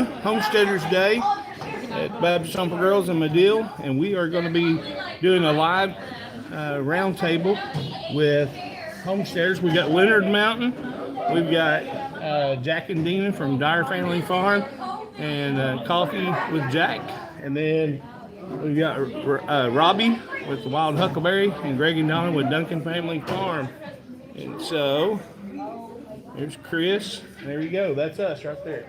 Homesteaders Day at Baptist Home for Girls in Medill, and we are going to be doing a live roundtable with homesteaders. We got Leonard Mountain, we've got Jack and Dina from Dyer Family Farm, and Coffee with Jack, and then we've got Robbie with the Wild Huckleberry, and Greg and Donna with Duncan Family Farm. And so there's Chris. There you go. That's us right there.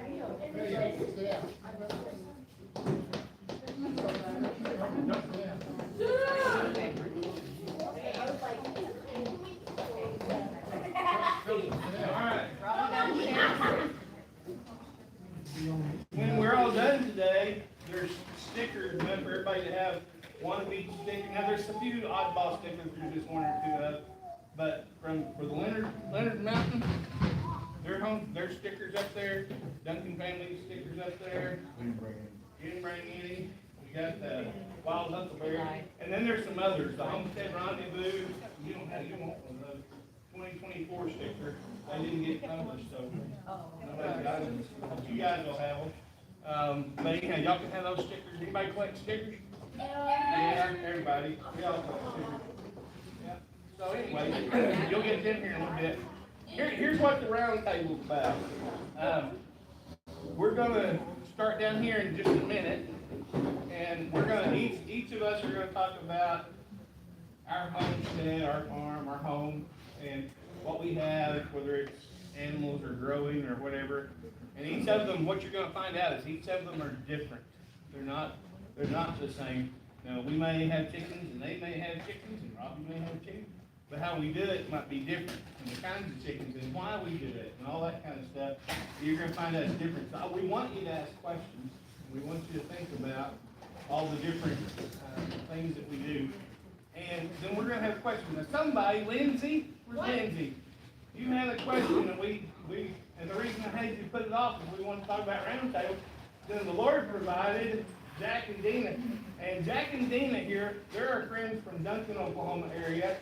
When we're all done today, there's stickers meant for everybody to have one of each sticker. Now there's a few oddball stickers, there's just one or two of, but for the Leonard Mountain, their stickers up there, Duncan family stickers up there. We didn't bring any. We got the Wild Huckleberry, and then there's some others. The Homestead Rendezvous. You want one of those. 2024 sticker. They didn't get published, so nobody got them. But you guys will have them. But anyhow, y'all can have those stickers. Anybody collect stickers? Yeah, everybody. We all collect stickers. Yeah. So anyway, you'll get them here in a little bit. Here's what the round table's about. We're gonna start down here in just a minute, and we're gonna each of us are gonna talk about our homestead, our farm, our home, and what we have, whether it's animals or growing or whatever. And each of them, what you're going to find out is each of them are different. They're not the same. Now, we may have chickens, and they may have chickens, and Robbie may have chickens, but how we do it might be different, and the kinds of chickens, and why we do it, and all that kind of stuff. You're going to find out it's different. So we want you to ask questions, and we want you to think about all the different things that we do. And then we're going to have a question. Now, somebody, Lindsay, where's Lindsay? You had a question, and the reason I had you put it off is we want to talk about roundtable. Then the Lord provided Jack and Dina. And Jack and Dina here, they're our friends from Duncan, Oklahoma area.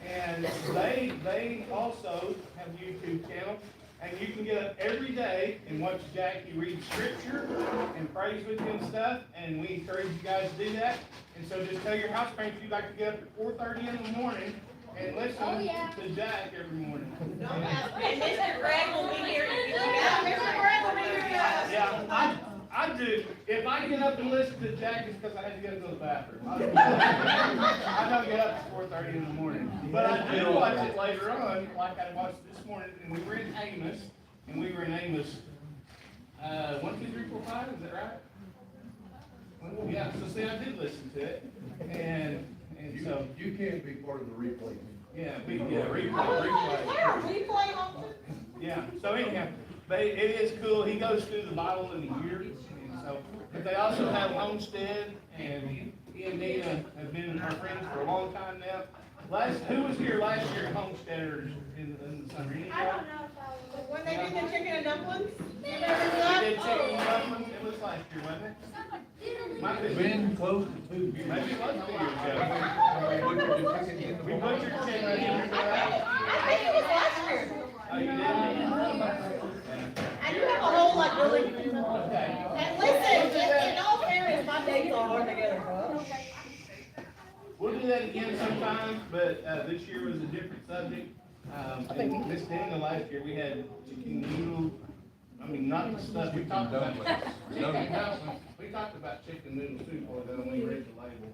And they also have a YouTube channel. And you can get up every day and watch Jackie read scripture and praise with you and stuff. And we encourage you guys to do that. And so just tell your house parents you'd like to get up at 4:30 in the morning and listen to Jack every morning. And Mr. Greg will be here. Mr. Greg will be here. Yeah, I do. If I get up and listen to Jack, it's because I had to get to the bathroom. I don't get up at 4:30 in the morning. But I do watch it later on, like I watched this morning, and we were in Amos, 1, 2, 3, 4, 5, is that right? Yeah, so see, I did listen to it, and so. You can't be part of the replay. Replay. Yeah, so anyhow, it is cool. He goes through the Bible in a year, and so, but they also have Homestead, and he and Nina have been our friends for a long time now. Who was here last year at Homesteaders in the summer? I don't know. When they did the chicken and dumplings? We did chicken and dumplings. It was last year, wasn't it? Might have been Close to 2 years. Maybe it was 2 years ago. We butchered chicken. I think it was last year. Oh, you did? I do have a whole like really. Okay. And listen, in all fairness, my days all hard together. We'll do that again sometime, but this year was a different subject. And Miss Dana last year, we had chicken noodle. I mean, not the stuff we talked about. Chicken dumplings. We talked about chicken noodle soup when we read the label.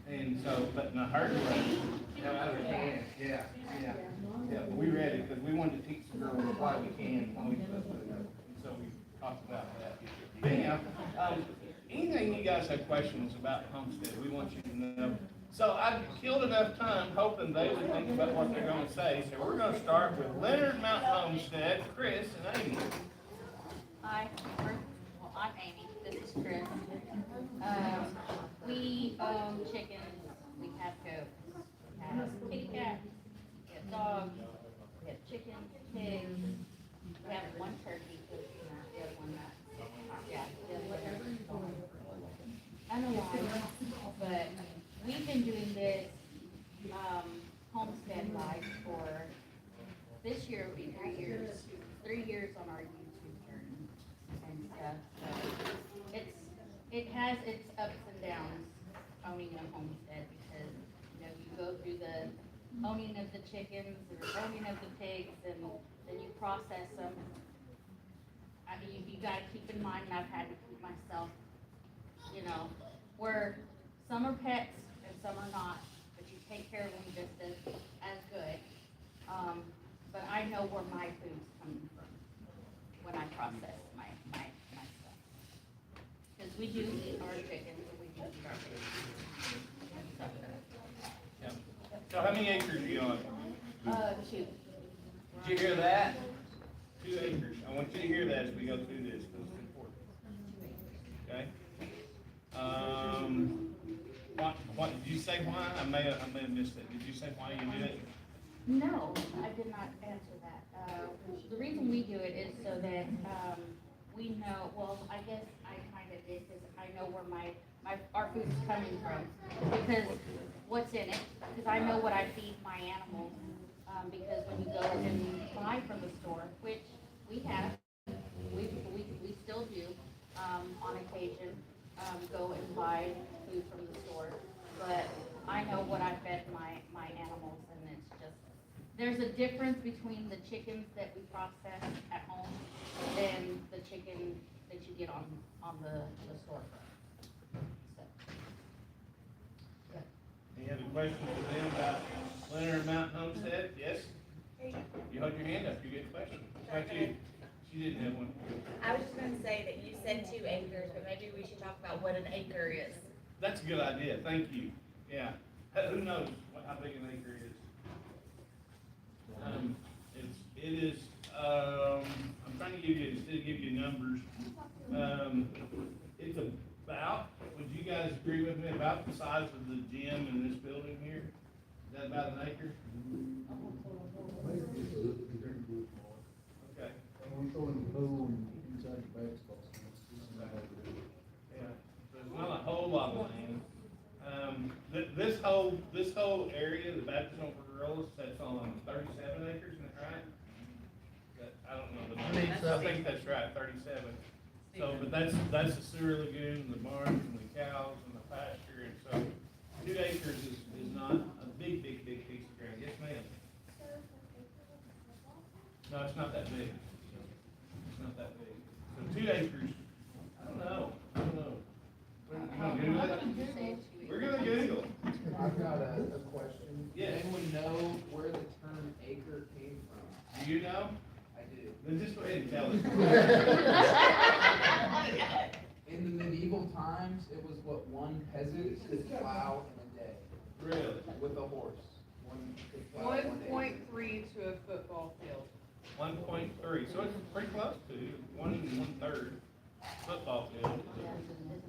And so, but in a hurry, yeah. But we read it because we wanted to teach the girls why we can, and so we talked about that. But anyhow, anything you guys have questions about Homestead, we want you to know. So I've killed enough time hoping they would think about what they're going to say. So we're going to start with Leonard Mountain Homestead, Chris and Amy. Hi, I'm Amy. This is Chris. We own chickens. We have goats. We have kitty cats. We have dogs. We have chickens, pigs. We have one turkey. The other one not. Yeah, the other one. I don't know why, but we've been doing this homestead life for this year will be 3 years. 3 years on our YouTube journey and stuff. it has its ups and downs, owning a homestead, because, you know, you go through the owning of the chickens, or owning of the pigs, and then you process them. I mean, you gotta keep in mind, and I've had to keep myself, you know, where some are pets and some are not, but you take care of them just as good. But I know where my food's coming from when I process my stuff. Cause we do eat our chickens, and we do eat our pigs. Yeah. So how many acres are you on? 2. Did you hear that? 2 acres. I want you to hear that as we go through this, because it's important. Okay? What, did you say why? I may have missed it. Did you say why you did it? No, I did not answer that. The reason we do it is so that, we know, well, I guess I kind of did, because I know where our food's coming from. Because what's in it, because I know what I feed my animals. Because when you go and buy from the store, which we have, we still do, on occasion, go and buy food from the store. But I know what I fed my animals, and it's just, there's a difference between the chickens that we process at home than the chicken that you get on the storefront. So. Any other questions for them about Leonard Mountain Homestead? Yes? You hold your hand up, you get a question. What about you? She didn't have one. I was just gonna say that you said 2 acres, but maybe we should talk about what an acre is. That's a good idea, thank you. Yeah. Who knows how big an acre is? It is, I'm trying to give you numbers. It's about, would you guys agree with me, about the size of the gym in this building here? Is that about an acre? Okay. And we throw in the pool and inside the basketball. Yeah, so it's not a whole lot of land. This whole area, the Baptist Home for Girls, that's on 37 acres, isn't that right? I don't know the number. I think that's right, 37. So, but that's the sewer lagoon, the barns, and the cows, and the pasture, and so 2 acres is not a big piece of ground. Yes, ma'am? No, it's not that big. It's not that big. So 2 acres, I don't know. We're gonna Google it? We're gonna Google. I've got a question. Yes. Does anyone know where the term acre came from? Do you know? I do. Then just go ahead and tell us. In the medieval times, it was what one peasant could plow in a day Really? with a horse. One could plow in a day. 1.3 to a football field. 1.3, so it's pretty close to 1 1/3 football field.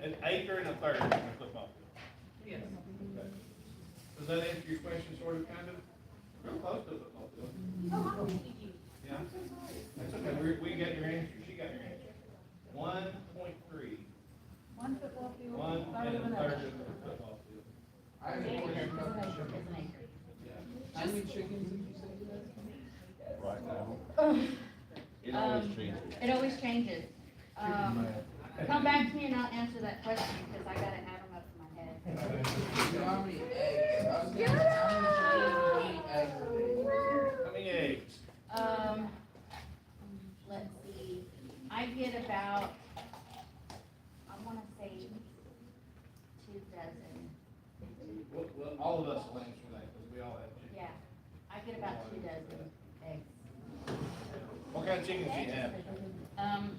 An acre and a third is a football field. Yes. Okay. Does that answer your question, sort of, kind of? Real close to a football field. Yeah. That's okay, we got your answer, she got your answer. 1.3, 1 football field. 1 and a third of the football field. I have a question about the It's chickens. an acre. How many chickens did you say you had? Right now. It always changes. Come back to me and I'll answer that question, because I gotta add them up in my head. You know how many eggs? I was gonna ask how many chickens, how many eggs are they? How many eggs? Let's see, I get about, I wanna say 2 dozen. Well, all of us will answer that, because we all have chickens. Yeah, I get about 2 dozen eggs. What kind of chickens do you have?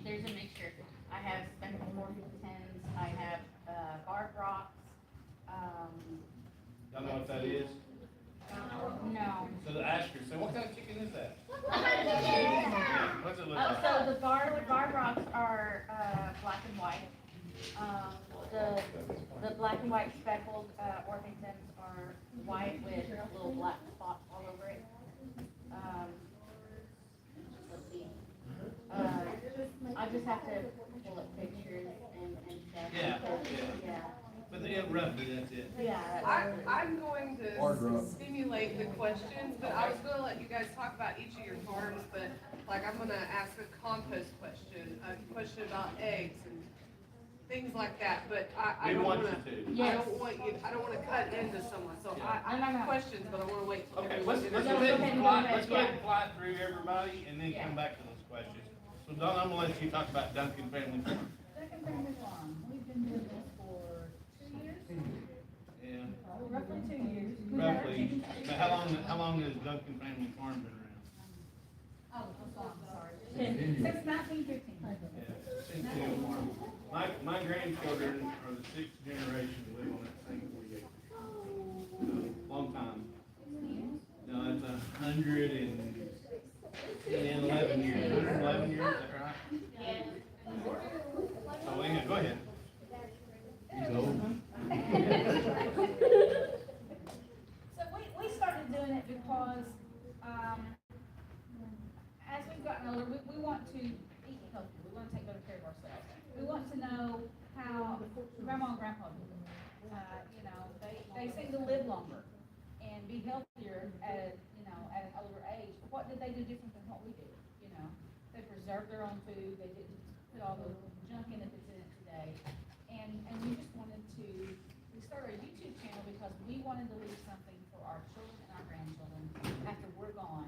There's a mixture. I have speckled Morgantons, I have, barred rocks, Y'all know what that is? no. So the Asher, so what kind of chicken is that? What's it look like? So the barred rocks are, black and white. The black and white speckled, Orpingtons are white with little black spots all over it. Let's see. I just have to pull up pictures and stuff. Yeah, because- yeah. Yeah. But roughly, that's it. Yeah. I'm going Hard to rock. stimulate the questions, but I was gonna let you guys talk about each of your farms, but like I'm gonna ask a compost question, a question about eggs, and things like that, but I We don't want wanna, you to. Yes. I don't wanna cut into someone, so I No, no, have no. questions, but I wanna wait till Okay, everyone's let's in. go ahead and go fly, ahead, let's go ahead and yeah. fly through everybody and then Yeah. come back to those questions. So Don, I'm gonna let you talk about Duncan Family Farm. Second family farm, we've been doing this for 2 years, Yeah, roughly 2 years. We had our roughly. chickens- Now, how long has Duncan Family Farm been around? Oh, I'm sorry. Since 1915. Yeah, since the old farm. My grandchildren are the sixth generation to live on that same 48. Long time. No, it's 111 years, 111 years, is that right? So, Inga, go ahead. He's old. So we started doing it because, as we've gotten older, we want to eat healthy, we want to take better care of ourselves. We want to know how grandma and grandpa do it. You know, they seem to live longer and be healthier at, at an older age. What did they do different than what we do, you know? They preserved their own food, they didn't put all the junk in it that's in it today. And we just wanted to, we started a YouTube channel because we wanted to leave something for our children and our grandchildren after we're gone,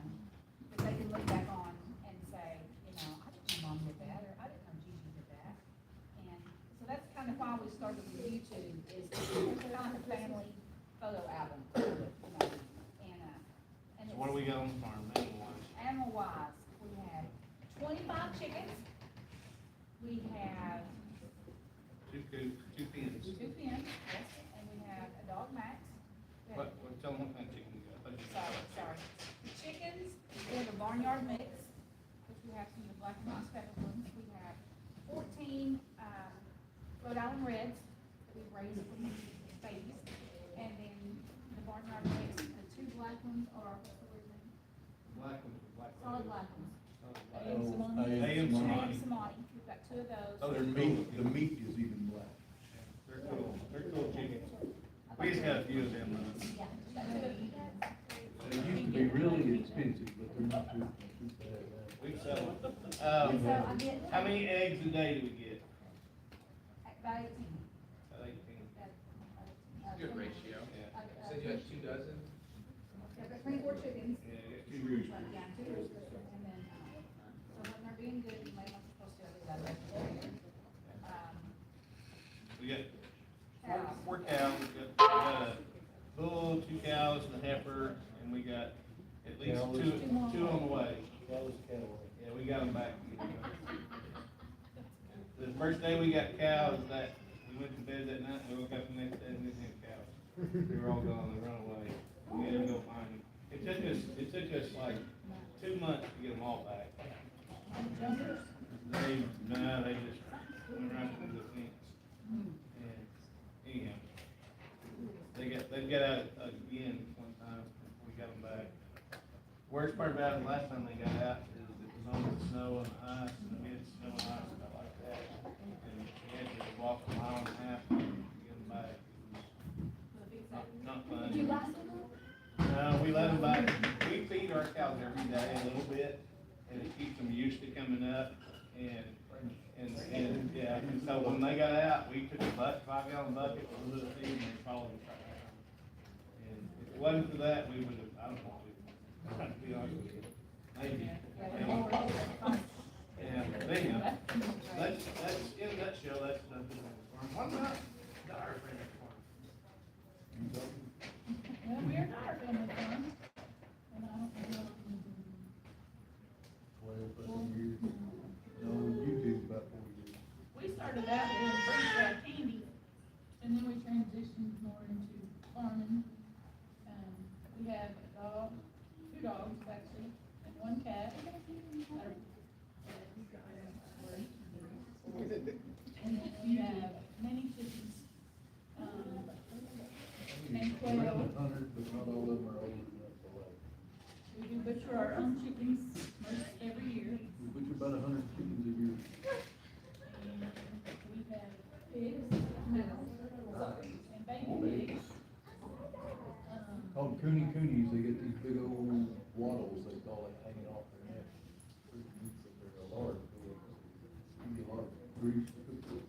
that they can look back on and say, I didn't know mom did that, or I didn't know Gigi did that. And so that's kind of why we started with YouTube, is kind of like a family photo album, and So what do we got on the farm, animal-wise? animal-wise, we have 25 chickens, we have Two coops, two pens. 2 pens, yes, and we have a dog Max. We have- Tell them what kind of chicken you got. Sorry. The chickens, we have a barnyard mix, which we have some of the black and white speckled ones. We have 14, Rhode Island Reds that we've raised from babies. And then the barnyard mix, the 2 black ones are, what's the word name? Black ones, black. Solid black ones. Solid black. A.M. A.M. Samani, we've got 2 of those. Those The are meat, the meat is even black. They're cool chickens. We just got a few of them. Yeah, we've got 2 of them. They used to be really expensive, but they're not too bad. We sell them. So I get. How many eggs a day do we get? About 18. About 18. Good ratio. Yeah. Said you had 2 dozen? Yeah, but 24 chickens. Yeah, get 2 roosters. Yeah, 2 roosters, and then, so when they're being good, you might not supposed to do that. We got Cows. 4 cows. We got a bull, 2 cows, and a heifer, and we got at least Cows. two on the way. Cows, cattle. Yeah, we got them back. The first day we got cows, that, we went to bed that night, and we woke up the next day and we didn't have cows. They were all gone, they run away. We had to go find them. It took us like 2 months to get them all back. They just went right through the fence. And anyhow, they got out again one time, we got them back. Worst part about it, last time they got out, is it was on the snow and the ice, and we had snow and ice, stuff like that. And we had to walk a mile and a half to get them back. It was not fun. Did you last them? No, we let them back. We feed our cows every day a little bit, and it keeps them used to coming up, and yeah, and so when they got out, we took a 5-gallon bucket with a little feed, and they followed us right down. And if it wasn't for that, we would have, I don't know, to be honest with you, maybe. Yeah, but anyhow, that's, in a nutshell, that's nothing. What about our family farm? Well, we're not a family farm. Years. No, YouTube about 40 years. We started out doing freeze-dried candy, and then we transitioned more into farming. We have a dog, 2 dogs actually, and 1 cat. And then we have many chickens, and quail. Around 100, but not all of them are old enough to lay. We do butcher our own chickens most every year. We butcher about 100 chickens a year. And we have pigs, and baby pigs. Called coonies, they get these big old waddles, they call it, hanging off their neck. They're a large, give you a lot of grease to cook with.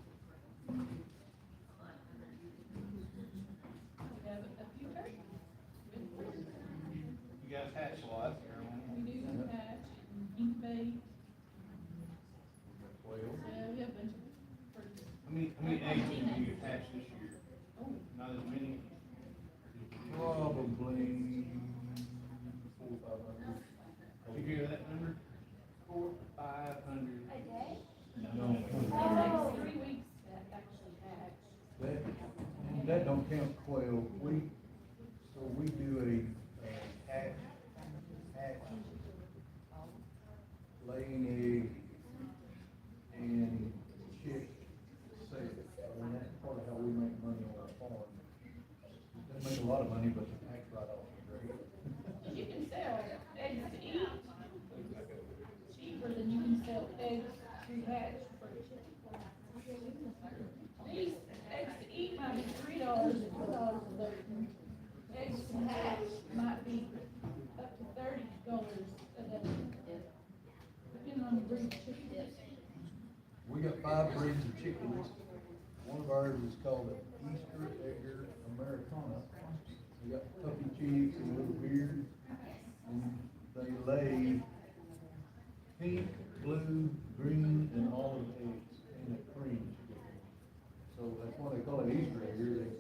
that don't count quail, so we do hatch, laying egg, and chick sale. And that's part of how we make money on our farm. We don't make a lot of money, but the tax write-off is great. You can sell eggs to eat cheaper than you can sell eggs to hatch for chicken. These eggs to eat might be $3 or $4 a dozen. Eggs to hatch might be up to $30 a dozen. Depending on the breed of chicken. We got 5 breeds of chickens. One of ours is called an Easter Egger Americana. We got puffy cheeks and a little beard, and they lay pink, blue, green, and olive eggs in a cream. So that's why they call it Easter Egger. They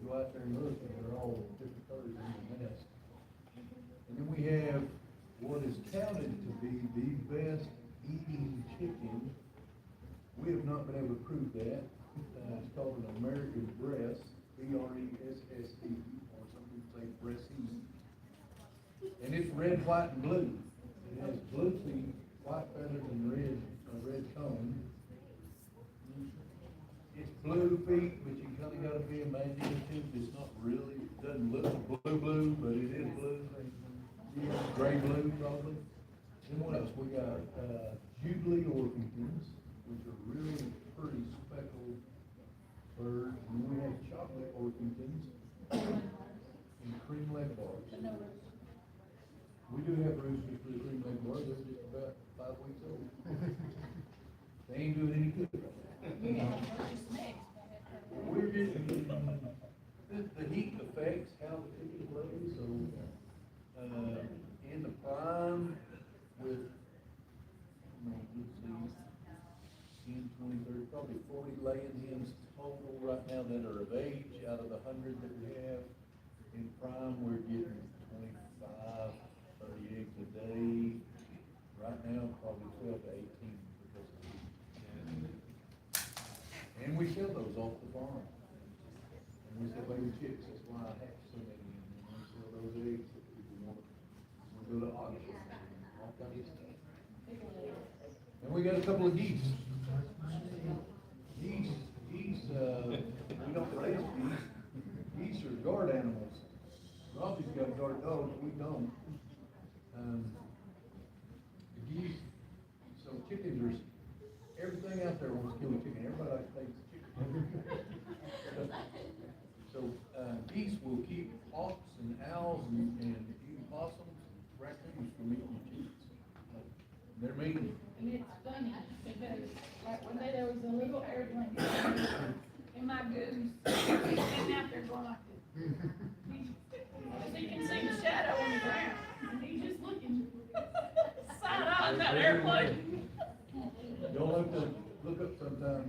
go out there and look, and they're all different colors in the nest. And then we have what is counted to be the best eating chicken. We have not been able to prove that. It's called an American breast, B-R-E-S-S-E, or some people say breasty. And it's red, white, and blue. It has blue feet, white feathers, and red cone. It's blue feet, but you kinda gotta be imaginative. It's not really, doesn't look blue, but it is blue. Gray blue probably. Then what else? We got, Jubilee Orpingtons, which are really pretty speckled birds. And we have chocolate Orpingtons and cream leg bars. We do have roosters for the cream leg bars. They're just about 5 weeks old. They ain't doing any good. We're getting, the heat affects how the chicken lays, so, in the prime with, let's see, 10, 20, 30, probably 40 laying hens total right now that are of age out of the 100 that we have. In prime, we're getting 25, 30 eggs a day. Right now, probably 12 to 18 because of heat. And we sell those off the farm. And we sell baby chicks, that's why I hatch so many. And we sell those eggs that people want. We go to auction, all kinds of stuff. And we got a couple of geese. Geese, we don't raise geese. Geese are guard animals. Robbie's got a guard dog, we don't. The geese, so chickens are, everything out there wants to kill a chicken. Everybody likes to take chicken. So, geese will keep hawks and owls and even possums, raccoons from eating chickens. They're mean. And it's funny, because like one day there was a little airplane in my goose, sitting out there going like this. So you can see the shadow on the ground, and he's just looking side on that airplane. You'll have to look up sometime,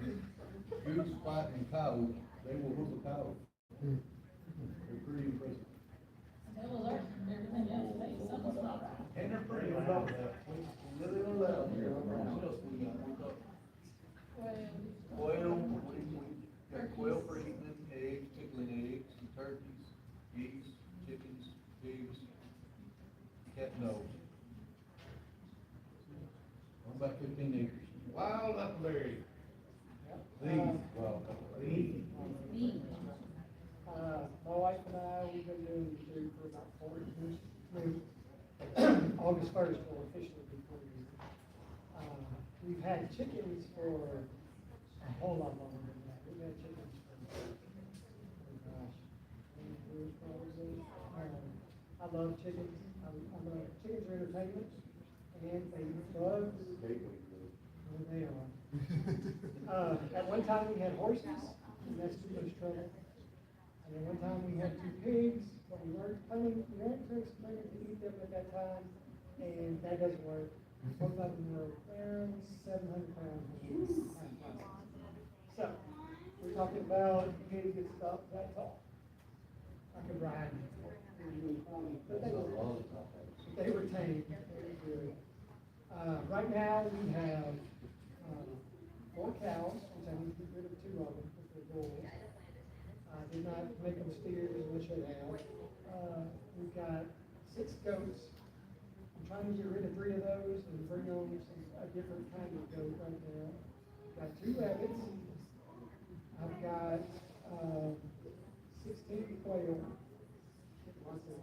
goose fighting coyote, they will whoop a coyote. They're pretty impressive. Still alert from everything else, they, something's not right. And they're pretty about that. We really allow here. What else we got? We got quail, we got quail for eating them, eggs, pickling eggs, and turkeys, geese, chickens, pigs, cat and dogs. About 15 acres. Wild huckleberry. These, wow, these. My wife and I, we've been doing the food for about 4 years. August 1st will officially be 4 years. We've had chickens for a whole lot longer than that. We've had chickens for, oh gosh, 20 years probably. I love chickens. Chickens are entertainment, and they eat bugs. Well, they are. At one time we had horses, and that's too much trouble. And then one time we had 2 pigs, but we weren't planning to eat them at that time, and that doesn't work. Both of them were around 700 pounds. So, we're talking about pigs that stop that tall. I could ride them. But they were tame. They were good. Right now we have 4 cows, which I need to get rid of 2 of them because they're bulls. I did not not make them steers as we should have. We've got 6 goats. I'm trying to get rid of 3 of those and bring on a different kind of goat right now. Got 2 rabbits. I've got, 16 quail. Lots of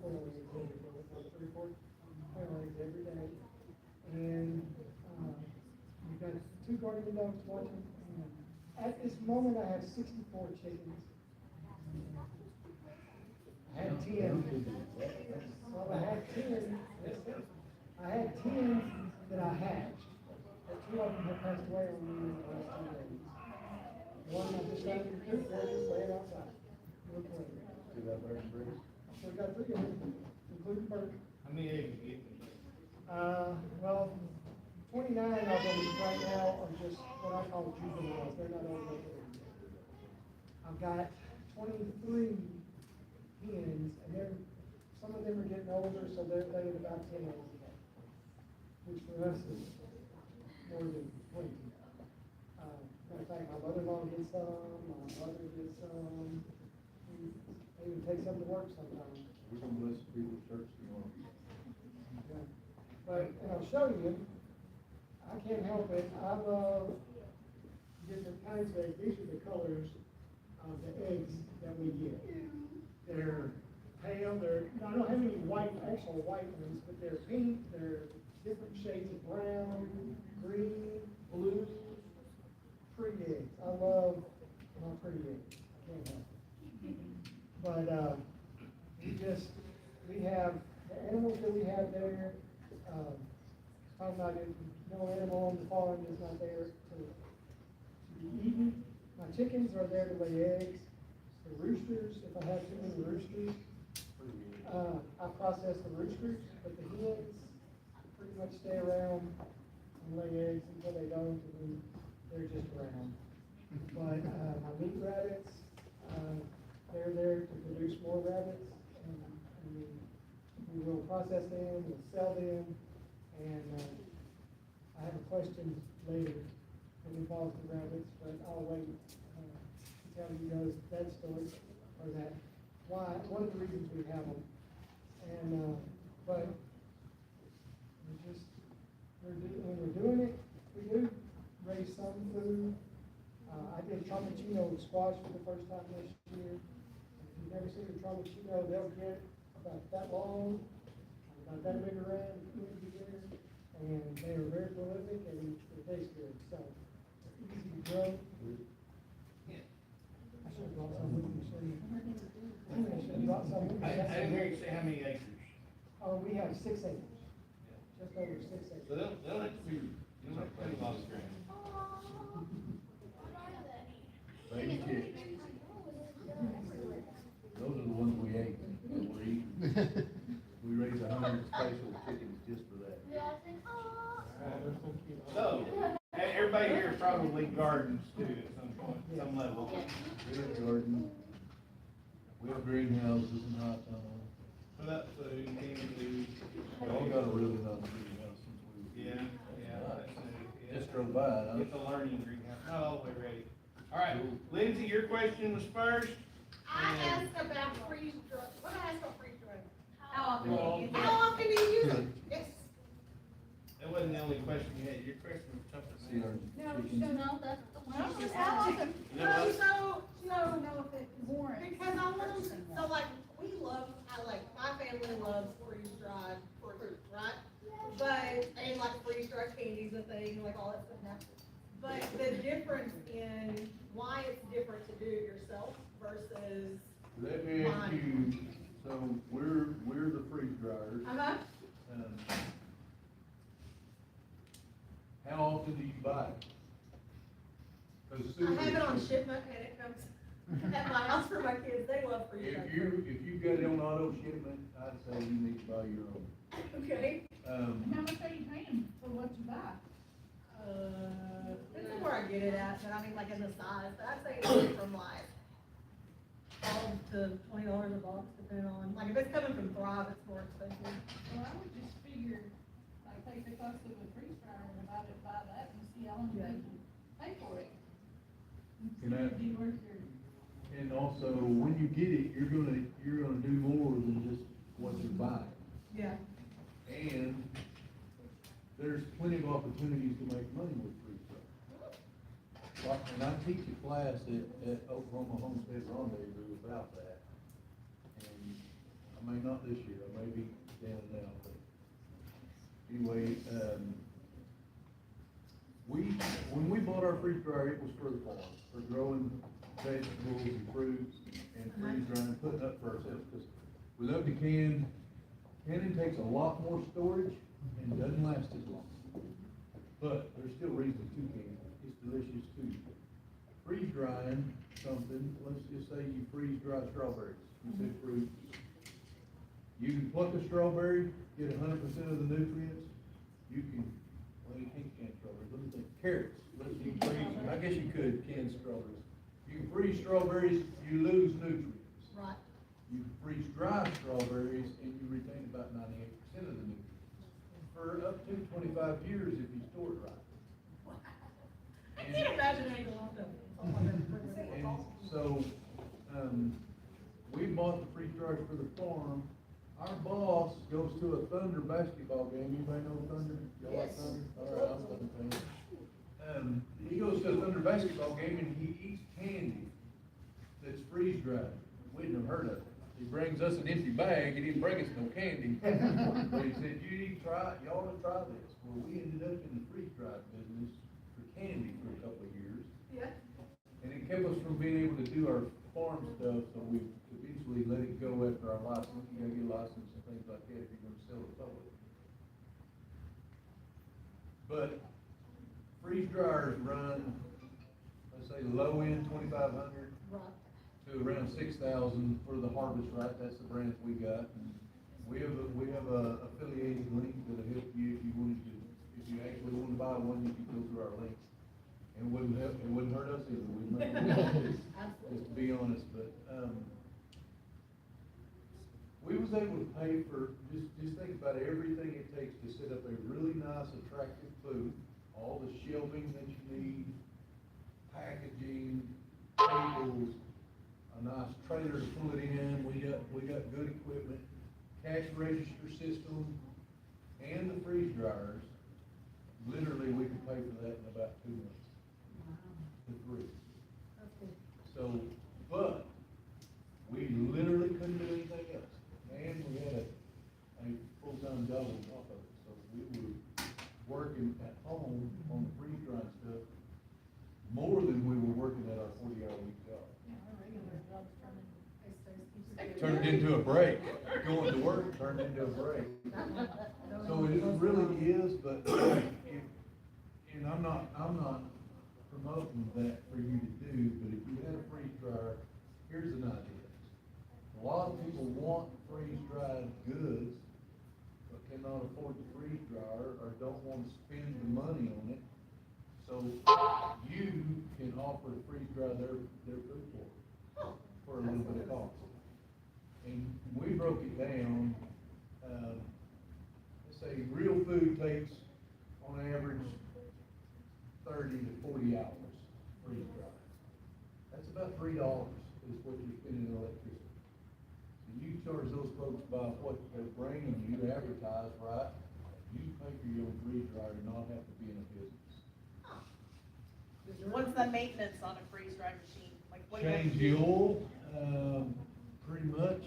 quail eggs every day, about 3 or 4 quail eggs every day. And, we've got 2 guardian dogs watching. At this moment, I have 64 chickens. I had 10. Well, I had 10. I had 10 that I hatched, but 2 of them have passed away on me in the last 2 days. One I just got to the coop, one just laying outside. Real quick. See that bird and breeze? So we got 3 of them, including Bert. How many eggs you get? Well, 29 of them right now are just what I call juveniles, they're not old enough to eat. I've got 23 hens, and some of them are getting older, so they're laying about 10 eggs a day, which for us is more than 20. Matter of fact, my mother-in-law gets some, my mother gets some, they even take some to work sometimes. We're gonna bless the people's church tomorrow. Yeah. But, and I'll show you, I can't help it, I love different kinds of eggs. These are the colors of the eggs that we get. They're pale, I don't have any actual white ones, but they're pink, they're different shades of brown, green, blue, pretty eggs. I love my pretty eggs, I can't help it. But, we have, the animals that we have there, talking about it, no animal on the farm is not there to be eaten. My chickens are there to lay eggs. The roosters, if I have too many roosters, I process the roosters, but the hens pretty much stay around and lay eggs until they don't, and then they're just around. But, my meat rabbits, they're there to produce more rabbits, and we will process them, we'll sell them, and, I have a question later that involves the rabbits, but I'll wait, to tell you guys that story, or that, one of the reasons we have them. And, but, when we're doing it, we do raise some food. I did cappuccino with squash for the first time this year. If you've never seen a cappuccino, they'll get about that long, about that big around, and they are very prolific and they taste good, so easy to grow. I should have brought some with me, so you. I should have brought some with me. I didn't hear you say how many acres. Oh, we have 6 acres, just over 6 acres. So they'll have to be, you don't have to pay a lot of ground. Baby chicks. Those are the ones we ate, that we're eating. We raised 100 special chickens just for that. So, everybody here probably gardens too at some point, some level. We have garden, we have greenhouses and hot tunnels. Put up food, canned food. We all got a really nice greenhouse since we. Yeah, that's it. Yeah. Just drove by it. It's a learning greenhouse, not all the way ready. All right, Lindsay, your question was first. I asked about freeze dry, what I asked about freeze dry? How often do you use it? How often do you use it? Yes. That wasn't the only question you had, your question was tougher See than our that. chickens. No, that's the one. How you just often? You know what? I don't know if it warrants. Because I want them, so like, my family loves freeze dried fruit, right? But, and like freeze dried candies and things, like all that stuff now. But the difference in why it's different to do it yourself versus, Let me ask you, so we're the freeze dryers. How often do you buy it? 'Cause I have it on shipment and it comes at my house for my kids, they love freeze dried fruit. If you got it on auto shipment, I'd say you need to buy your own. Okay. How much are you paying for what you buy? This is where I get it at, but I mean, like in the size, but I'd say it's from like $12 to $20 a box, depending on, like if it's coming from Thrive, it's more expensive. Well, I would just figure, like, take the cost of a freeze dryer and divide it by that and see how long they can pay for it. Can I- It'd be worth your. And And also, when you get it, you're gonna do more than just what you're buying. Yeah. And there's plenty of opportunities to make money with freeze dry. And I teach a class at Oklahoma Homestead Rendezvous about that. And I may not this year, I may be down now, but anyway, when we bought our freeze dryer, it was for the farm, for growing vegetables and fruits and freeze drying, putting up for ourselves, because we love to canning takes a lot more storage and doesn't last as long. But there's still reasons to can, it's delicious too. Freeze drying something, let's just say you freeze dry strawberries, you said fruit. You can pluck a strawberry, get 100% of the nutrients, you can, well, you can't can strawberries, let me think, carrots, you can freeze, I guess you could can strawberries. You can freeze strawberries, you lose nutrients. Right. You can freeze dry strawberries and you retain about 98% of the nutrients. For up to 25 years if you store it right. I can't imagine anything else. And so, we bought the freeze dryers for the farm. Our boss goes to a Thunder basketball game. Anybody know Thunder? Y'all like Yes. Thunder? All right, I'm a Thunder fan. He goes to a Thunder basketball game and he eats candy that's freeze dried. We didn't have heard of it. He brings us an empty bag. He didn't bring us no candy. But he said, you need to try it. Y'all ought to try this. Well, we ended up in the freeze dried business for candy for a couple of years. Yeah. And it kept us from being able to do our farm stuff, so we eventually let it go after our license. You gotta get a license and things like that if you're gonna sell to the public. But freeze dryers run, let's say low end 2,500 Right. to around 6,000 for the Harvest Right. That's the brands we got. And we have a affiliated link that'll help you if you wanted to, if you actually want to buy one, you can go through our link. And it wouldn't hurt us either, we'd make money, just to be honest, but, we was able to pay for, just think about everything it takes to set up a really nice, attractive booth, all the shelving that you need, packaging, tables, a nice trailer to pull it in, we got good equipment, cash register system, and the freeze dryers. Literally, we could pay for that in about 2 months. For free. That's good. So, but, we literally couldn't do anything else. And we had a full-time job on top of it, so we were working at home on the freeze drying stuff more than we were working at our 40-hour week job. Turned into a break, going to work turned into a break. So it really is, but, and I'm not promoting that for you to do, but if you had a freeze dryer, here's an idea. A lot of people want freeze dried goods, but cannot afford the freeze dryer or don't want to spend the money on it. So you can offer to freeze dry their food for a little bit of cost. And we broke it down, let's say real food takes on average 30 to 40 hours freeze dry. That's about $3 is what you're spending in electricity. So you charge those folks by what they're bringing you to advertise, right? You pay for your own freeze dryer and not have to be in a business. What's the maintenance on a freeze dry machine? Like, what do you have to Change do? the oil, pretty much,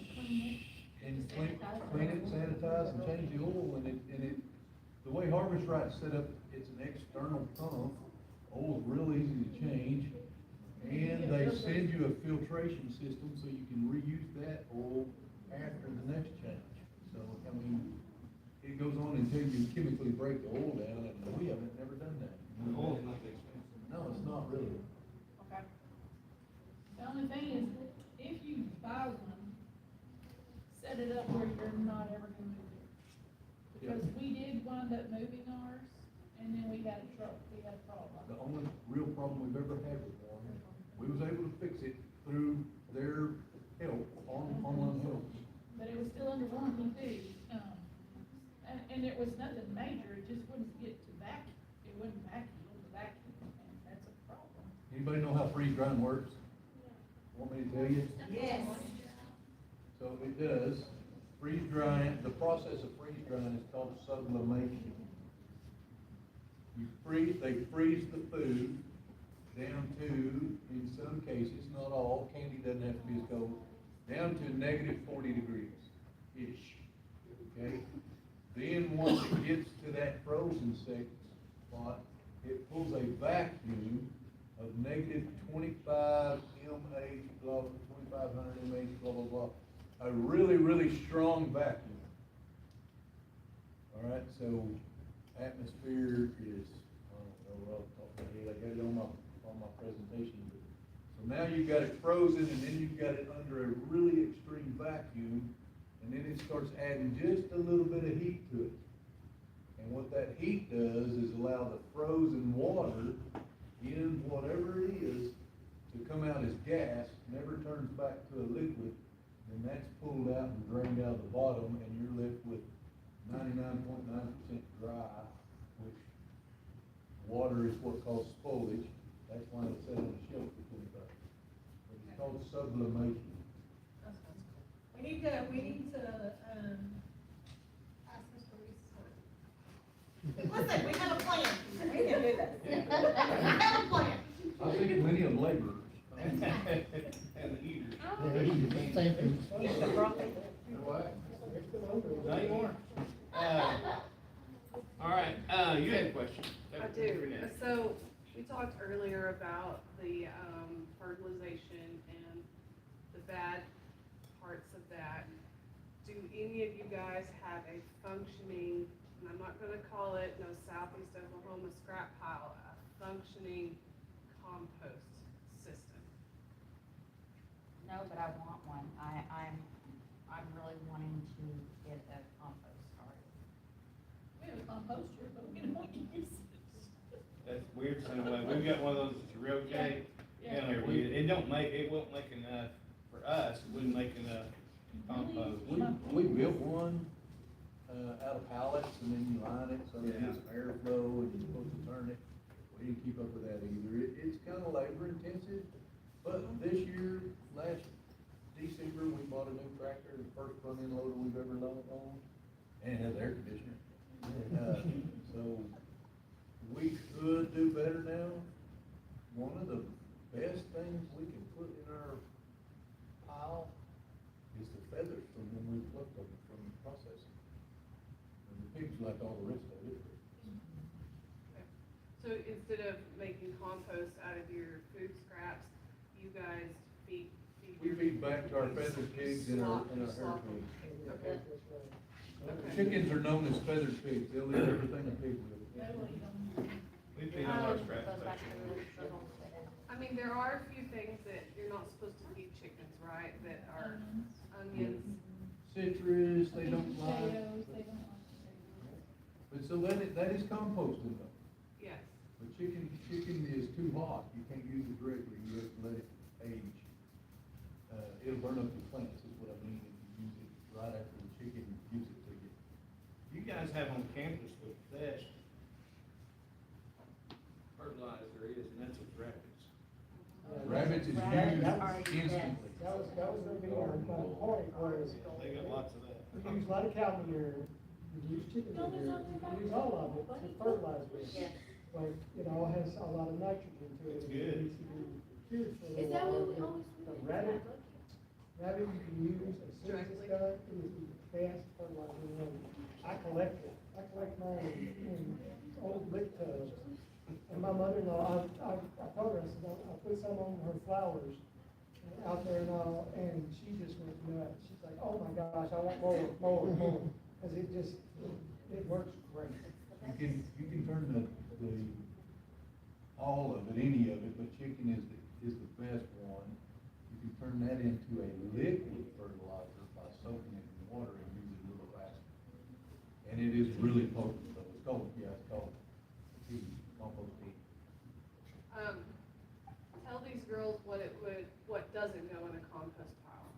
and clean it, sanitize, and change the oil, and it, the way Harvest Right's set up, it's an external pump. Oil's real easy to change, and they send you a filtration system so you can reuse that oil after the next change. So, I mean, it goes on until you chemically break the oil down, and we haven't never done that. The oil's not that expensive. No, it's not really. Okay. The only thing is, if you buy one, set it up where you're not ever gonna move it. Because we did wind up moving ours, and then we had a problem. The only real problem we've ever had with one, we was able to fix it through their help, online help. But it was still under warranty too, and it was nothing major, it just wouldn't get to vacuum, it wouldn't vacuum, and that's a problem. Anybody know how freeze drying works? Want me to tell you? Yes. So it does, freeze drying, the process of freeze drying is called sublimation. They freeze the food down to, in some cases, not all, candy doesn't have to be as cold, down to negative 40 degrees-ish, okay? Then once it gets to that frozen spot, it pulls a vacuum of negative 25 mH, blah, 2500 mH, blah, blah, blah. A really, really strong vacuum. All right, so atmosphere is, I don't know what I'm talking about, I got it on my presentation. So now you've got it frozen, and then you've got it under a really extreme vacuum, and then it starts adding just a little bit of heat to it. And what that heat does is allow the frozen water in whatever it is to come out as gas, never turns back to a liquid, and that's pulled out and drained out the bottom, and you're left with 99.9% dry, which water is what causes spoilage. That's why it's set on the shelf for 25. But it's called sublimation. We need to, ask Mr. Reese. Listen, we have a plan. We can do this. We have a plan. I think plenty of laborers. And the heaters. What? No, you weren't. All right, you had a question. I do. So, we talked earlier about the, fertilization and the bad parts of that. Do any of you guys have a functioning, and I'm not gonna call it no Southeast Oklahoma scrap pile, a functioning compost system? No, but I want one. I'm really wanting to get a compost started. We have a composter, but we don't use it. That's weird, so anyway, we've got one of those that's real okay. Yeah. Down here, it won't make enough, for us, it wouldn't make enough compost. We built one, out of pallets, and then you line it, so it Yeah. gets airflow, and you're supposed to turn it. We didn't keep up with that either. It's kinda labor intensive, but this year, last December, we bought a new tractor, the first front-end loader we've ever owned, and it has air conditioner. So, we could do better now. One of the best things we can put in our pile is the feathers from when we plucked them from processing. And the pigs like all the rest of it. So instead of making compost out of your food scraps, you guys feed We your. feed back to our feathered pigs and our hair Slop. pigs. Okay. Okay. Chickens are known as feathered pigs, they'll eat everything a pig will. We feed on our scraps. Goes back to the original. I mean, there are a few things that you're not supposed to feed chickens, right, that are onions. Citrus, they don't like, Potatoes, they don't like potatoes. but so that is composting though. Yes. But chicken is too hot, you can't use it directly, you have to let it age. It'll burn up your plants, is what I mean, if you use it right after the chicken gives it to you. You guys have on campus the best fertilizer is, and that's with rabbits. Rabbits is Rabbits used instantly. That was gonna be our point, was They got lots of that. we use a lot of cow manure, we use chicken manure, we use all of it to fertilize with. Yes. Like, it all has a lot of nitrogen to it. It's good. It needs to be cured for a Is that while. what we always do? But rabbit you can use as soon as it's done, it is the best fertilizer in the world. I collect it, I collect mine in old lick tubs. And my mother-in-law, I told her, I said, I put some on her flowers out there and all, and she just went nuts. She's like, oh my gosh, I want more, cause it works great. You can turn the, all of it, any of it, but chicken is the best one. You can turn that into a liquid fertilizer by soaking it in water and use it a little faster. And it is really potent, though. It's called tea, compost tea. Tell these girls what doesn't go in a compost pile.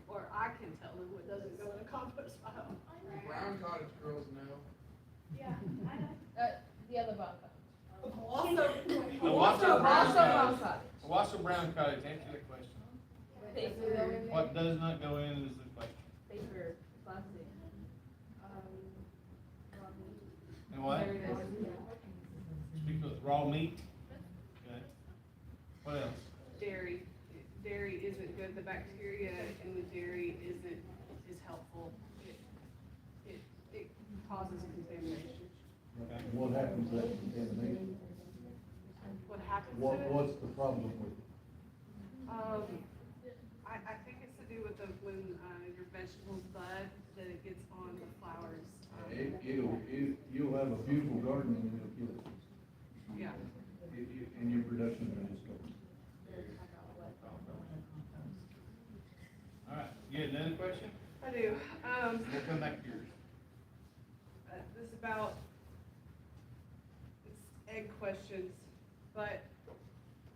Or I can tell them what doesn't go in a compost pile. Brown cottage girls know. Yeah, I know. The other bunko. Also, Also, Also, What's a brown cottage? Answer that question. What does not go in is the question. Paper, plastic. And what? Speak with raw meat. Okay. What else? Dairy. Dairy isn't good, the bacteria in the dairy is helpful. It causes contamination. Okay. What happens to that contamination? What happens to What, it? what's the problem with it? I think it's to do with when, your vegetables bud, that it gets on the flowers. You'll have a beautiful garden and it'll kill it. Yeah. And your production will just go. All right. You had another question? I do. We'll come back to yours. This is about, it's egg questions, but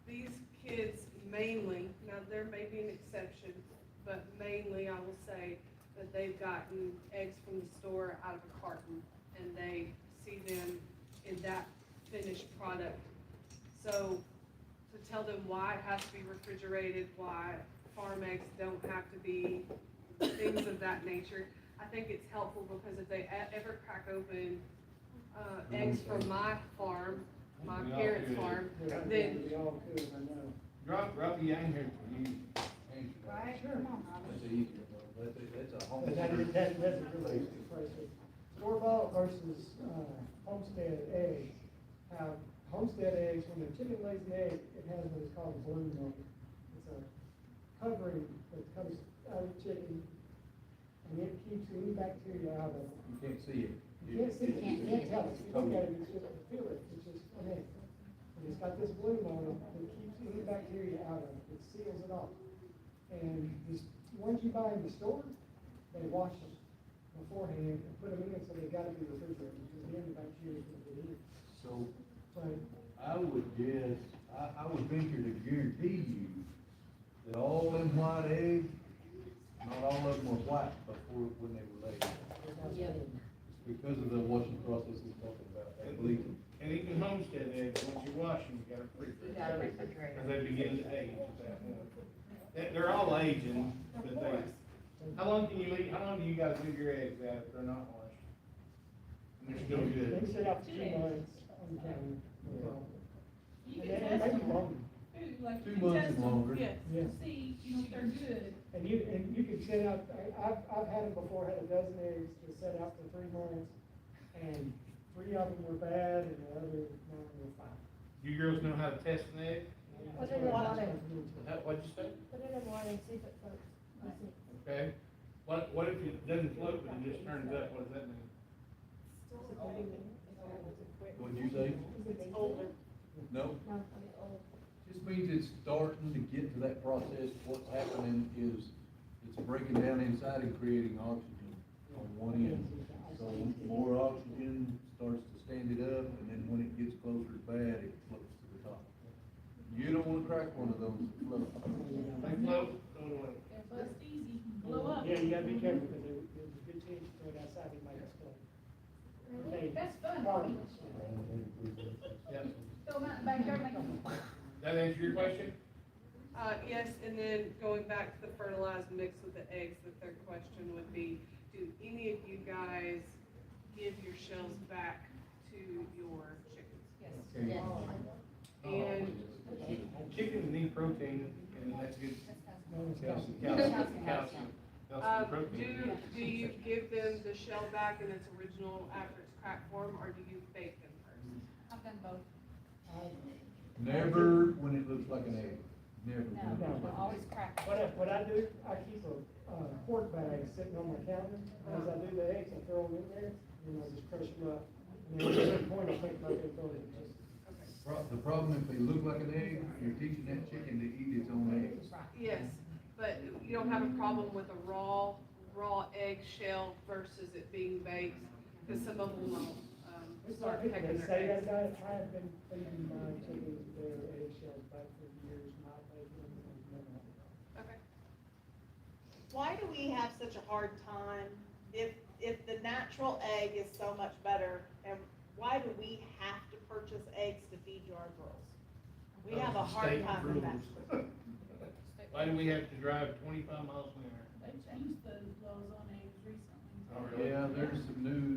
these kids mainly, now there may be an exception, but mainly I will say that they've gotten eggs from the store out of a carton, and they see them in that finished product. So, to tell them why it has to be refrigerated, why farm eggs don't have to be, things of that nature, I think it's helpful, because if they ever crack open, eggs from my farm, my We all parents' could. farm, Then. then, We all could, I know. Drop the yang here for you. Right? Sure. That's easier, though. That's a home. But that's a really good question. Store-bought versus, homestead eggs. How homestead eggs, when the chicken lays an egg, it has what is called a bloom on it. It's a covering that comes out of the chicken, and it keeps any bacteria out of it. You can't see it. You can't see it, you can't tell it, you look at it, it's just, feel it, it's just an egg. And it's got this bloom on it that keeps any bacteria out of it, it seals it off. And these ones you buy in the store, they wash them beforehand and put them in, so they gotta be refrigerated, because then the bacteria is gonna get in. So But I would guess, I would venture to guarantee you that all them white eggs, not all of them were white before, when they were laid. Yeah. Because of the washing process he's talking about, that bleaching. And even homestead eggs, once you wash them, you gotta You gotta refrigerate. refrigerate Because them. they begin to age at that point. They're all aging, but they, how long do you guys leave your eggs out if they're not washed? And they're still good? they sit out for 2 months on the counter, no problem. And then maybe longer. Like, 2 you months test and them longer. yes. Yeah. to see, you know, if they're good. And you can set out, I've had them before, had a dozen eggs to set out for 3 months, and 3 of them were bad, and the other 9 were fine. You girls know how to test an egg? Put it in water. What'd you say? Put it in water and see if it floats. Okay. What if it doesn't float, but it just turns up? What does that mean? What'd you say? It's older. No? No, it's old. Just means it's starting to get to that process. What's happening is it's breaking down inside and creating oxygen on one end. So more oxygen starts to stand it up, and then when it gets closer to bad, it floats to the top. You don't wanna crack one of those that float. They float, go away. They're bust easy, blow up. Yeah, you gotta be careful, because there's a good chance you throw it outside, it might explode. That's fun. Yeah. Throw them out in the backyard, make them. That answer your question? Yes, and then going back to the fertilized mix with the eggs, the third question would be, do any of you guys give your shells back to your chickens? Yes. Okay. And, Chickens need protein, and that's good. Calcium, Calcium. calcium, protein. do you give them the shell back in its original after it's cracked form, or do you bake them first? I've done both. Never when it looks like an egg, never. No, we'll always crack. What I do, I keep a quart bag sitting on my counter, and as I do the eggs, I throw them in there, and I just crush them up. And then at a certain point, I think about it, throw it in. The problem, if they look like an egg, you're teaching that chicken to eat its own eggs. Yes, but you don't have a problem with a raw egg shell versus it being baked, because some of them will, It's start not people pecking that their say that eggs. about it, I have been feeding my chickens their eggshells back for years, not making them, Okay. Why do we have such a hard time, if the natural egg is so much better, and why do we have to purchase eggs to feed to our girls? We have have a hard State time with that. rules. Why do we have to drive 25 miles an hour? They changed the laws on eggs recently. Oh, really? Yeah, there's some new,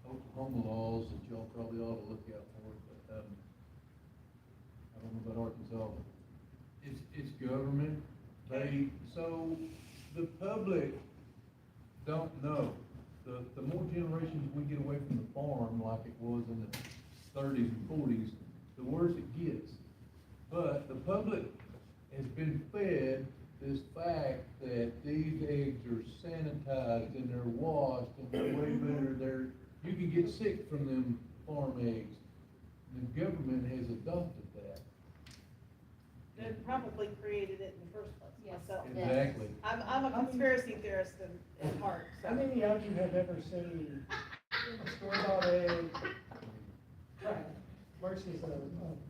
Oklahoma laws that y'all probably ought to look out for, but, I don't know about Arkansas, but it's government. So the public don't know. The more generations we get away from the farm, like it was in the thirties and forties, the worse it gets. But the public has been fed this fact that these eggs are sanitized and they're washed and they're way better, you can get sick from them farm eggs. The government has adopted that. They probably created it in the first place, Yes. myself. Exactly. I'm a conspiracy theorist in heart, How so. many of you have ever seen store-bought egg versus a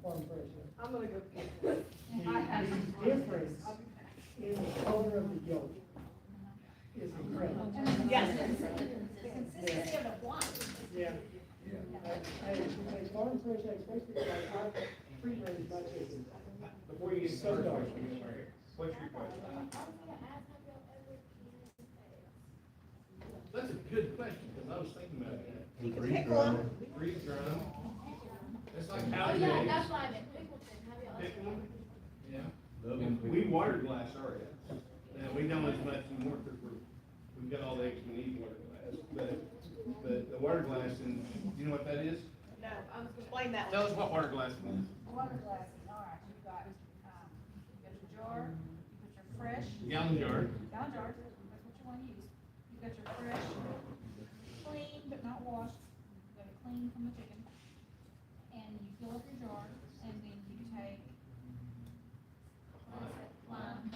farm fresh egg? I'm gonna go get The, it. the difference in the color of the yolk is incredible. Yes. The consistency of the white. Yeah. A farm fresh egg, especially like our free-range butt chickens. Before you get So started, dark. what's your question? That's a good question, because I was thinking about that. You can pick one. Freeze drum. It's like Oh, how yeah, that's why I meant Pickleton, have y'all? Pick one? Yeah. Love And them. we water glass our eggs. Now, we don't as much anymore, because we've got all the eggs we need water glass, but the water glass, and you know what that is? No, explain that Tell one. us what water glass means. Water glasses, all right, you've got your jar, you put your fresh. Gallon jar. Gallon jar, that's what you wanna use. You've got your fresh, clean but not washed, you got it clean from the chicken. And you fill up your jar, and then you take lime,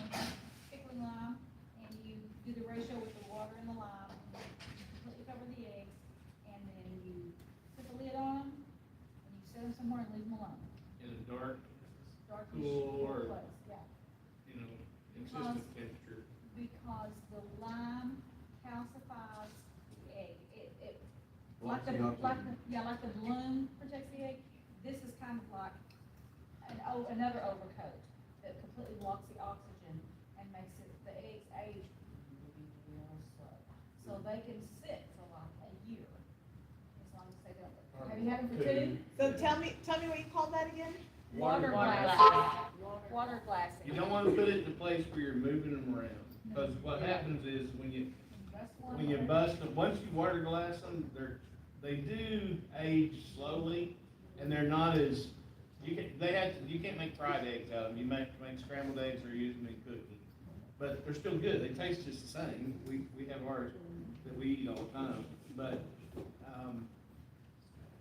pickling lime, and you do the ratio with the water and the lime, completely cover the eggs, and then you put the lid on them, and you set them somewhere and leave them alone. In a dark, Darkish, Cool or- place, yeah. consistent temperature. Because the lime calcifies the egg. It, Blocks like the the, oxygen. like the, yeah, like the bloom protects the egg, this is kind of like another overcoat that completely blocks the oxygen and makes it, the eggs age real slow. So they can sit for like a year, as long as they don't. Have you had them for two? So tell me what you call that again? Water Water glassing. Water glassing. You don't wanna put it in a place where you're moving them around, because what happens is That's one when you way. bust them, once you water glass them, they do age slowly, and they're not as, you can't make fried eggs out of them, you make scrambled eggs or use them in cooking. But they're still good, they taste just the same, we have ours that we eat all the time, but,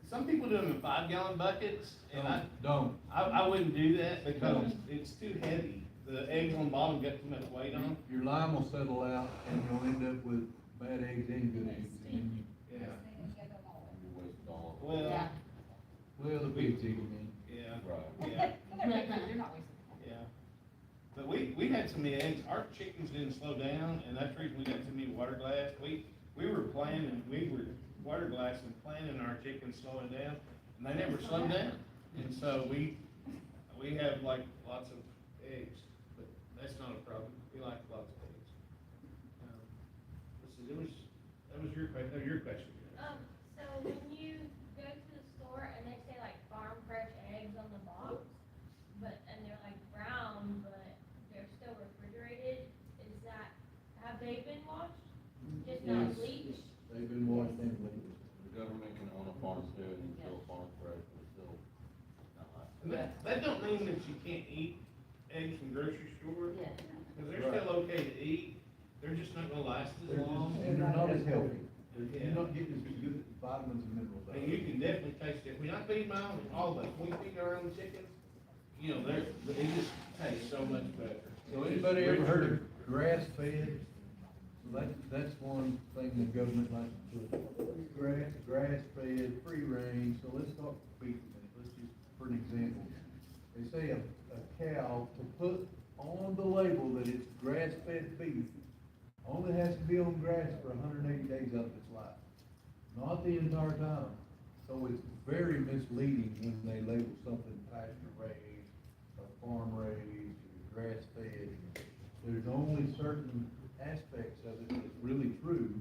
some people do them in 5-gallon buckets, and I wouldn't do that because it's too heavy. The eggs on the bottom get too much weight on them. Your lime will settle out and you'll end up with bad eggs and good eggs, and you, Yeah. well, Yeah. the pigs eat them in. Yeah, Right. yeah, They're not wasting. yeah. But we had so many eggs, our chickens didn't slow down, and that's the reason we got so many water glass. We were water glassing, planning our chickens slowing down, and they never slowed down. And so we have like lots of eggs, but that's not a problem. We like lots of eggs. Let's see, that was your question. So when you go to the store and they say like farm fresh eggs on the box, and they're like brown, but they're still refrigerated, have they been washed? Just not Yes. bleached? They've been washed and bleached. The government can own a farmstead and still farm fresh, but still not like. And that don't mean that you can't eat eggs from grocery store, Yeah. because they're still okay to eat. They're just not gonna last as long. And they're not as healthy. Yeah. You're not getting as good vitamins and minerals out And of you it. can definitely taste it. When I feed my own, all of us, we feed our own chickens, they just taste so much better. So anybody ever heard of grass fed? So that's one thing the government likes to put, grass fed, free range, so let's talk beef a minute, let's just, for an example. They say a cow, to put on the label that it's grass fed beef, only has to be on grass for 180 days out of its life, not the entire time. So it's very misleading when they label something pasture raised certain aspects of it that's really true.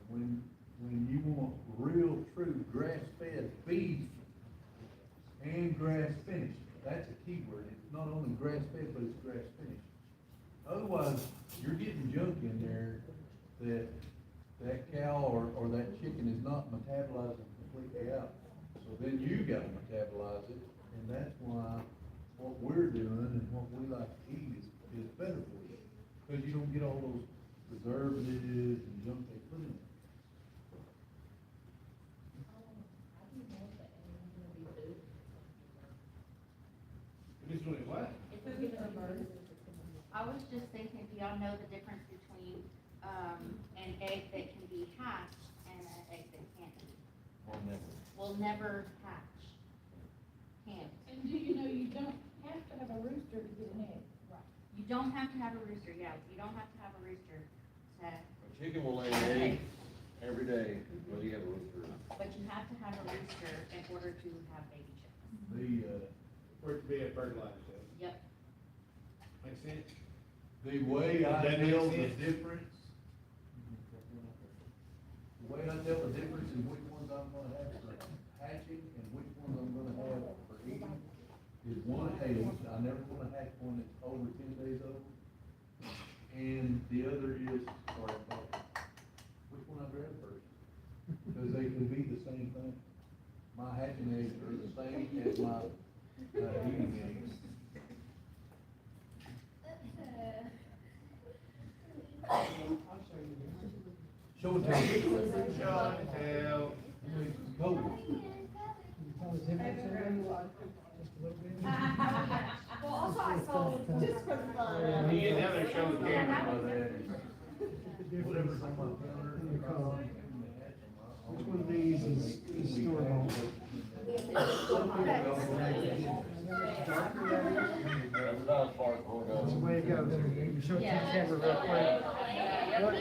When you want real, true grass-fed beef and grass-finished, that's a key word. It's not only grass-fed, but it's grass-finished. Otherwise, you're getting junk in there that cow or that chicken is not metabolizing completely out. So then you gotta metabolize it, and that's why what we're doing and what we like to eat is better for you. Because you don't get all those preservatives and junk they put in it. This is really what? I was just thinking, do y'all know the difference between, an egg that can be hatched and an egg that can't be? Will never hatch. Can't. And do you know you don't have to have a rooster to get an egg? Right. You don't have to have a rooster, yeah, you don't have to have a rooster to, A chicken will lay an egg every day, whether you have a rooster or not. but you have to have a rooster in order to have baby chickens. For it to be a fertilizer, so. Yep. Makes sense? The way I That makes tell the sense. difference, the way I tell the difference in which ones I'm gonna have for hatching and which ones I'm gonna have for eating is one aged, I never wanna hatch one that's over 10 days old. And the other is, sorry, which one I grab first? Because they can be the same thing. My hatching eggs are the same as my, eating eggs. I'll show you this. Show it to me. Show and tell. Go. Can you tell the difference in them? Just a little bit? Well, also I saw, just for the fun. You get down there, show the camera. Whatever's on my counter. Which one of these is store bought? That's about as far as we'll That's the go. way it goes. You show it to the camera real quick. Look.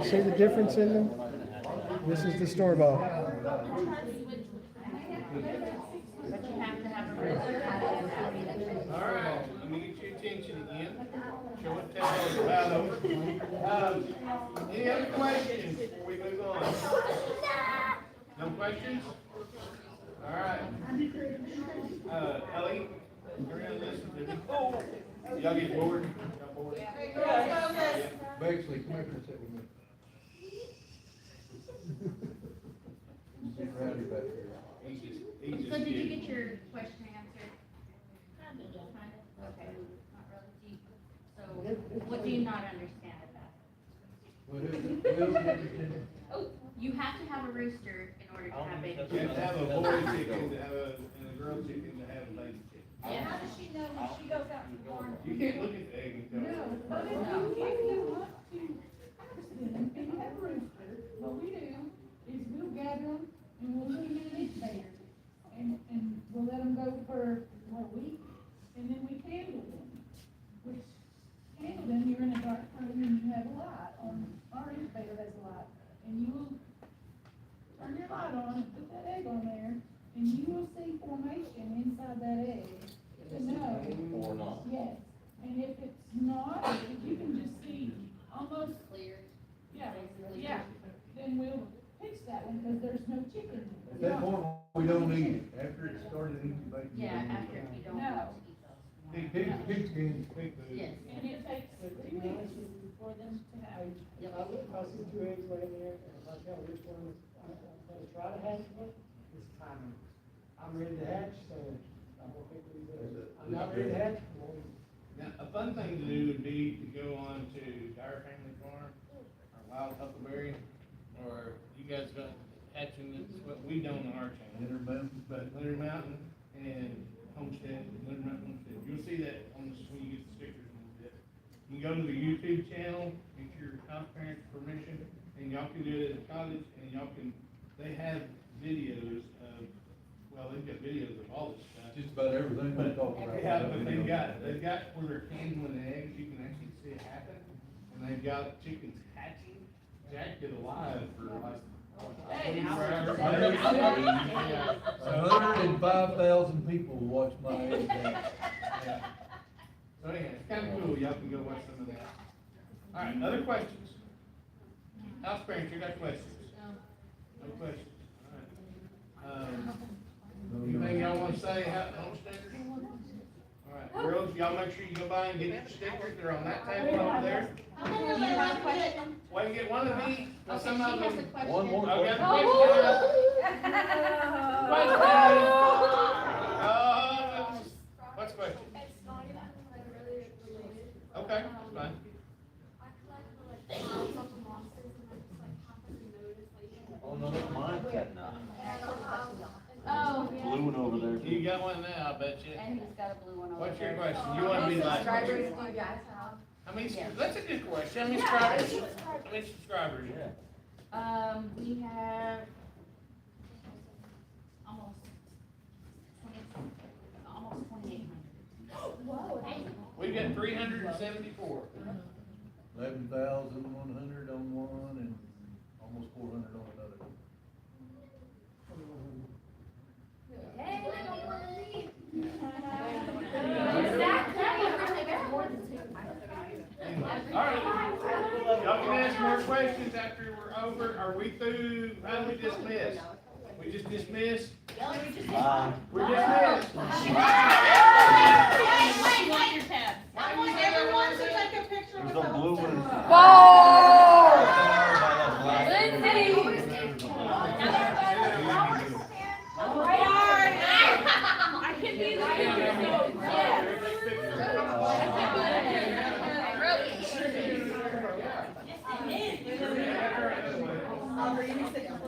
See the difference in them? This is the store bought. But you have to have a rooster. All right, let me get your attention again. Show and tell is about over. Any other questions before we move on? No questions? All right. Ellie, you're gonna listen to me. Oh, y'all get bored? Y'all bored? Bexley, come here and sit with me. Get rowdy back here. So did you get your question answered? Kind of. Okay, not really deep. So what do you not understand about it? Oh, you have to have a rooster in order to have baby You chickens. have to have a boy chicken to have and a girl chicken to have a baby chicken. Yeah. How does she know when she goes out to the barn? You can't look at the egg and tell. No, but if you want to harvest them and you have a rooster, what we do is we'll gather them and we'll put them in an incubator. And we'll let them go for a week, and then we candle them. Which, candle them, you're in a dark room and you have a light on, our incubator has a light. And you will turn your light on and put that egg on there, and you will see formation inside that egg. To know. Or not. Yes, and if it's not, if you can just see almost, Clear. yeah, yeah, then we'll pitch that one, because there's no chicken. At that point, we don't need it. After it started incubating. we Yeah, don't need after it. if you don't No. want to eat those. Pigs can, Yes. And it takes 3 weeks for them to have. If I see 2 eggs laying there, and if I tell which one I'm gonna try to hatch with, it's timing. I'm ready to hatch, so I'm gonna pick these eggs. I'm not ready to hatch, I won't. Now, a fun thing to do would be to go on to our family farm, or Wild Huckleberry, or you guys got hatching, that's what we don't on our channel. Leonard Mountain. But Leonard Mountain and Homestead, Leonard Mountain Homestead, you'll see that on the, when you get the stickers a little bit. You can go to the YouTube channel, get your house parents' permission, and y'all can do it at the cottage, and y'all can, they have videos of, well, they've got videos of all this stuff. Just about everything we talk about. Yeah, but they've got where they're candling eggs, you can actually see it happen, and they've got chickens hatching, Jack did alive for like. Hey, 105,000 people watch my egg hatch. So anyhow, it's kinda cool, y'all can go watch some of that. All right, other questions? House parents, you got questions? No questions, all right. Anything y'all wanna say, homesteaders? All right, girls, y'all make sure you go by and get your stickers, they're on that table over there. How many of them have questions? Well, you get one of these, or some of them. One more Oh, got question. the what's the question? It's not even like really related. Okay, that's fine. I collect like files of monsters and I just like happen to notice like. Oh, no, that's mine, cat now. Oh, Blue one over there. You got one now, I bet you. And he's got a blue one over What's your there. question? You wanna be like? do you guys have? How many, that's a good question. How many subscribers? How many subscribers? Yeah. We have almost 2,800. We've got 374. 11,100 on one and almost 400 on another. Hey, I don't wanna leave. All right. Y'all can ask more questions after we're over. Are we through? How do we dismiss? We just dismiss? Bye. We're dismissed. I want everyone to take a picture There's with a the blue homesteader. one. I can be the Oliver, you can sit down.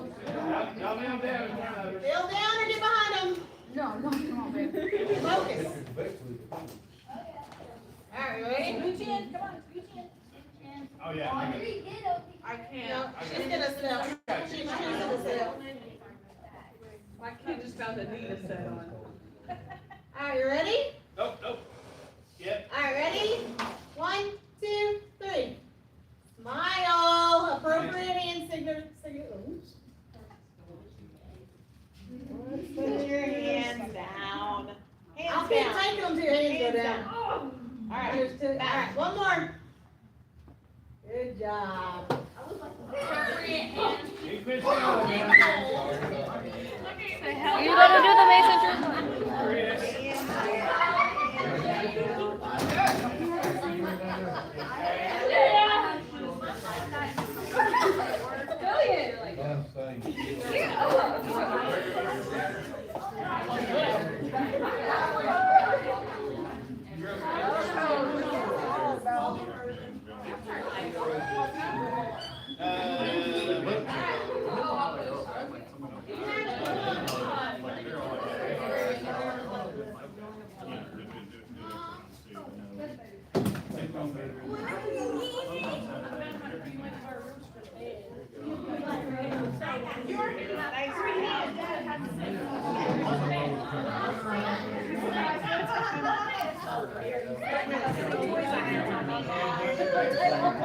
Y'all kneel down in front of us. Kneel down or get behind them. No, come on, baby. Focus. All right, ready? Scooch in, come on, scooch in. Oh, yeah. I got it. I No, can't. she's gonna sit up. She's gonna sit up. My kid just found a knee to sit on. All right, you ready? Nope, nope. Yep. All right, ready? 1, 2, 3. Smile. Appropriate hand signature. Oops. Put your hands down. I'll Hands keep down. taking them till your hands go Hands down. All right. There's two. All right, one more. Good job. He's been showing me. You gonna do the Mason Church? Chris.